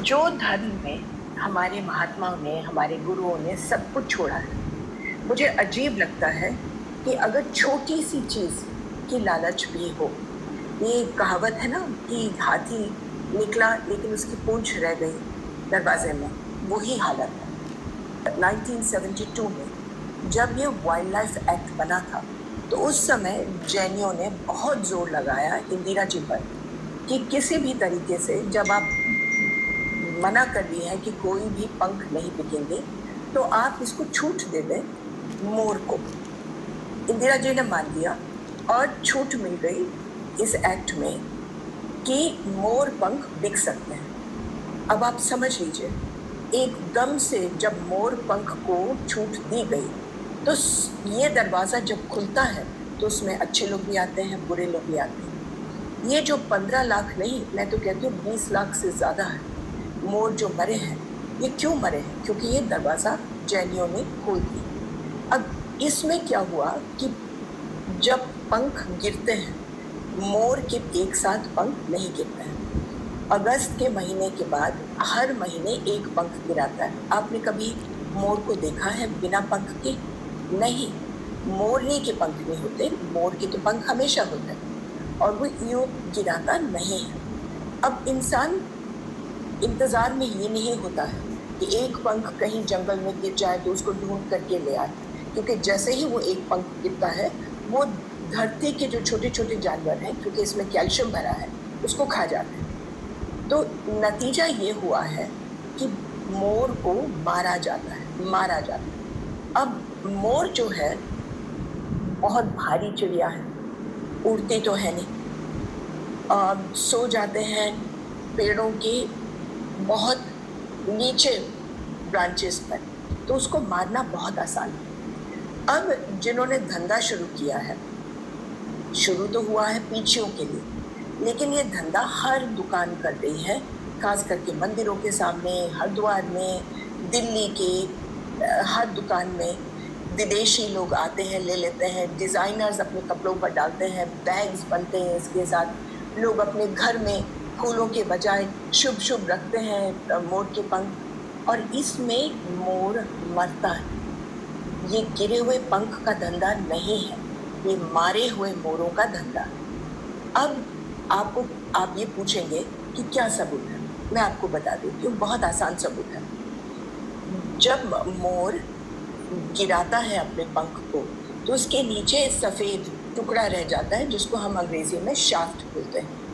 जो धर्म में हमारे महात्माओं ने, हमारे गुरुओं ने सब कुछ छोड़ा है, मुझे अजीब लगता है कि अगर छोटी सी चीज की लालच भी हो। ये कहावत है ना कि हाथी निकला लेकिन उसकी पूंछ रह गई दरवाजे में, वही हालत है। 1972 में जब ये वाइल्ड लाइफ एक्ट बना था तो उस समय जैनियों ने बहुत जोर लगाया इंदिरा जी पर कि किसी भी तरीके से जब आप मना कर दिया है कि कोई भी पंख नहीं बिकेंगे तो आप इसको छूट दे दें मोर को। इंदिरा जी ने मान लिया और छूट मिल गई इस एक्ट में कि मोर पंख बिक सकते हैं। अब आप समझ लीजिए, एकदम से जब मोर पंख को छूट दी गई तो ये दरवाजा जब खुलता है तो उसमें अच्छे लोग भी आते हैं, बुरे लोग भी आते हैं। ये जो 15 लाख नहीं, मैं तो कहती हूँ 20 लाख से ज्यादा है मोर जो मरे हैं। ये क्यों मरे हैं? क्योंकि ये दरवाजा जैनियों ने खोल दिया। अब इसमें क्या हुआ कि जब पंख गिरते हैं, मोर के एक साथ पंख नहीं गिरते हैं। अगस्त के महीने के बाद हर महीने एक पंख गिराता है। आपने कभी मोर को देखा है बिना पंख के? नहीं, मोरनी के पंख नहीं होते, मोर के तो पंख हमेशा होते हैं और वो यूं गिराता नहीं है। अब इंसान इंतजार में ये नहीं होता है कि एक पंख कहीं जंगल में गिर जाए तो उसको ढूंढ करके ले आए, क्योंकि जैसे ही वो एक पंख गिरता है वो धरती के जो छोटे छोटे जानवर हैं, क्योंकि इसमें कैल्शियम भरा है, उसको खा जाते हैं। तो नतीजा ये हुआ है कि मोर को मारा जाता है। अब मोर जो है बहुत भारी चिड़िया है, उड़ती तो है नहीं, सो जाते हैं पेड़ों के बहुत नीचे ब्रांचेस पर, तो उसको मारना बहुत आसान है। अब जिन्होंने धंधा शुरू किया है, शुरू तो हुआ है पीछियों के लिए, लेकिन ये धंधा हर दुकान कर रही है, खास करके मंदिरों के सामने, हरिद्वार में, दिल्ली के हर दुकान में विदेशी लोग आते हैं, ले लेते हैं, डिज़ाइनर्स अपने कपड़ों पर डालते हैं, बैग्स बनते हैं इसके साथ। लोग अपने घर में फूलों के बजाय शुभ शुभ रखते हैं मोर के पंख, और इसमें मोर मरता है। ये गिरे हुए पंख का धंधा नहीं है, ये मारे हुए मोरों का धंधा। अब आप ये पूछेंगे कि क्या सबूत है? मैं आपको बता देती हूँ, बहुत आसान सबूत है। जब मोर गिराता है अपने पंख को तो उसके नीचे सफेद टुकड़ा रह जाता है, जिसको हम अंग्रेजी में शाफ्ट बोलते हैं।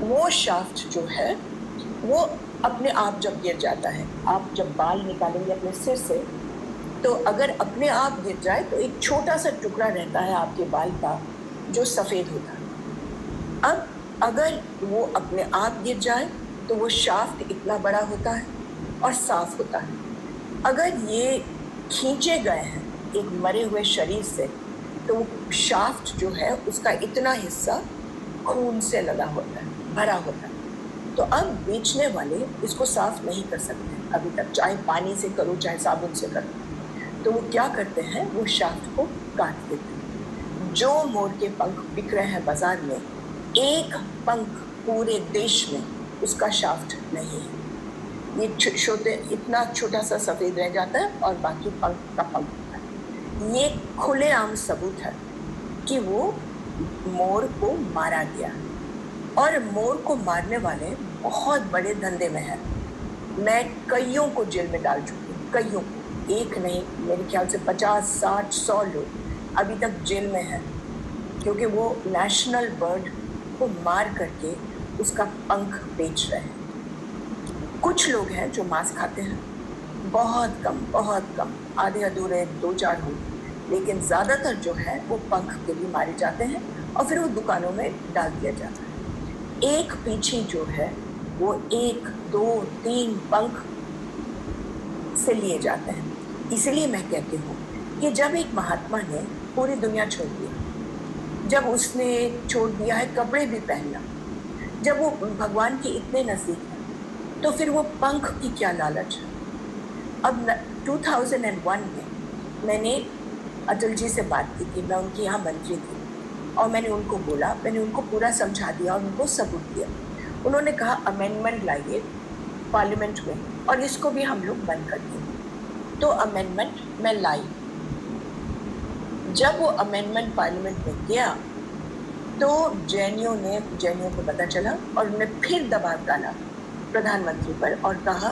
वो शाफ्ट जो है वो अपने आप जब गिर जाता है, आप जब बाल निकालेंगे अपने सिर से तो अगर अपने आप गिर जाए तो एक छोटा सा टुकड़ा रहता है आपके बाल का जो सफेद होता है। अब अगर वो अपने आप गिर जाए तो वो शाफ्ट इतना बड़ा होता है और साफ होता है। अगर ये खींचे गए हैं एक मरे हुए शरीर से तो वो शाफ्ट जो है उसका इतना हिस्सा खून से लगा होता है, भरा होता है। तो अब बेचने वाले इसको साफ नहीं कर सकते अभी तक, चाहे पानी से करो चाहे साबुन से करो। तो वो क्या करते हैं, वो शाफ्ट को काट देते हैं। जो मोर के पंख बिक रहे हैं बाजार में, एक पंख पूरे देश में उसका शाफ्ट नहीं है। ये छोटे इतना छोटा सा सफेद रह जाता है और बाकी पंख का पंख होता है। ये खुलेआम सबूत है कि वो मोर को मारा गया, और मोर को मारने वाले बहुत बड़े धंधे में हैं। मैं कईयों को जेल में डाल चुकी हूँ, कईयों को, एक नहीं, मेरे ख्याल से 50, 60, 100 लोग अभी तक जेल में हैं, क्योंकि वो नेशनल बर्ड को मार करके उसका पंख बेच रहे हैं। कुछ लोग हैं जो मांस खाते हैं, बहुत कम, आधे अधूरे 2-4 हो, लेकिन ज़्यादातर जो है वो पंख के लिए मारे जाते हैं और फिर वो दुकानों में डाल दिया जाता है। एक पीछे जो है वो 1, 2, 3 पंख से लिए जाते हैं। इसलिए मैं कहती हूँ कि जब एक महात्मा ने पूरी दुनिया छोड़ दिया, जब उसने छोड़ दिया है कपड़े भी पहनना, जब वो भगवान के इतने नज़दीक है, तो फिर वो पंख की क्या लालच है? अब 2001 में मैंने अटल जी से बात की थी, मैं उनकी यहाँ मंत्री थी, और मैंने उनको पूरा समझा दिया और उनको सबूत दिया। उन्होंने कहा अमेंडमेंट लाइए पार्लियामेंट में, और इसको भी हम लोग बंद कर दें। तो अमेंडमेंट मैं लाई। जब वो अमेंडमेंट पार्लियामेंट में गया तो जैनियों को पता चला और उन्होंने फिर दबाव डाला प्रधानमंत्री पर और कहा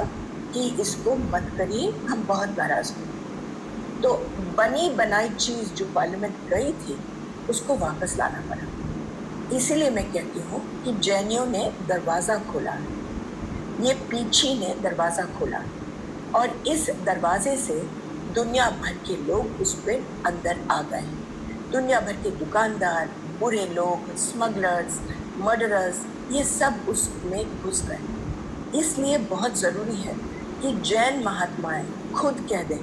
कि इसको मत करिए, हम बहुत नाराज हैं। तो बनी बनाई चीज जो पार्लियामेंट गई थी उसको वापस लाना पड़ा। इसीलिए मैं कहती हूँ कि जैनियों ने दरवाजा खोला, ये पीछी ने दरवाजा खोला, और इस दरवाजे से दुनिया भर के लोग उस पर अंदर आ गए। दुनिया भर के दुकानदार, बुरे लोग, स्मगलर्स, मर्डरर्स, ये सब उसमें घुस गए। इसलिए बहुत ज़रूरी है कि जैन महात्माएं खुद कह दें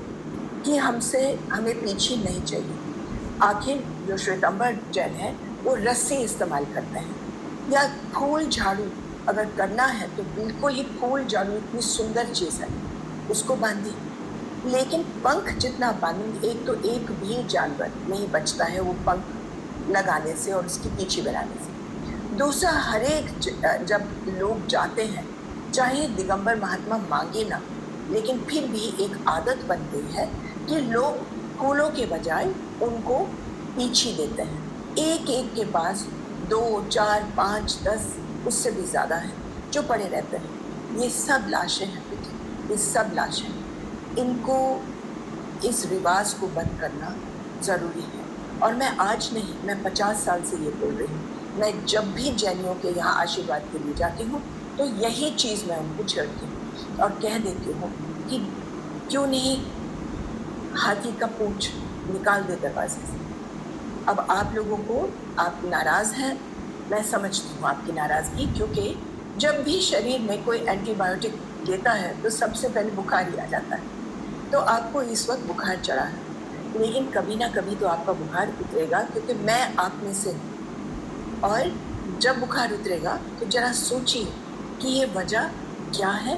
कि हमें पीछे नहीं चाहिए। आखिर जो श्वेतांबर जैन है वो रस्सी इस्तेमाल करते हैं, या फूल झाड़ू अगर करना है तो बिल्कुल ही फूल झाड़ू इतनी सुंदर चीज़ है, उसको बांधिए। लेकिन पंख जितना बांधेंगे, एक तो एक भी जानवर नहीं बचता है वो पंख लगाने से और उसकी पीछे बनाने से। दूसरा, हर एक जब लोग जाते हैं, चाहे दिगंबर महात्मा मांगे ना, लेकिन फिर भी एक आदत बन गई है कि लोग फूलों के बजाय उनको पीछी देते हैं। एक एक के पास 2, 4, 5, 10 उससे भी ज़्यादा है जो पड़े रहते हैं। ये सब लाशें हैं बेटी, ये सब लाशें। इनको, इस रिवाज को बंद करना ज़रूरी है। और मैं आज नहीं, मैं 50 साल से ये बोल रही हूँ। मैं जब भी जैनियों के यहाँ आशीर्वाद के लिए जाती हूँ तो यही चीज़ मैं उनको छेड़ती हूँ और कह देती हूँ कि क्यों नहीं हाथी का पूंछ निकाल दे दरवाजे से। अब आप लोगों को, आप नाराज़ हैं, मैं समझती हूँ आपकी नाराज़गी, क्योंकि जब भी शरीर में कोई एंटीबायोटिक लेता है तो सबसे पहले बुखार ही आ जाता है। तो आपको इस वक्त बुखार चढ़ा है, लेकिन कभी ना कभी तो आपका बुखार उतरेगा, क्योंकि मैं आप में से हूँ। और जब बुखार उतरेगा तो जरा सोचिए कि ये वजह क्या है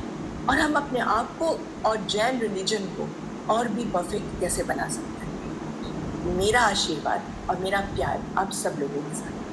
और हम अपने आप को और जैन रिलीजन को और भी परफेक्ट कैसे बना सकते हैं। मेरा आशीर्वाद और मेरा प्यार आप सब लोगों के साथ।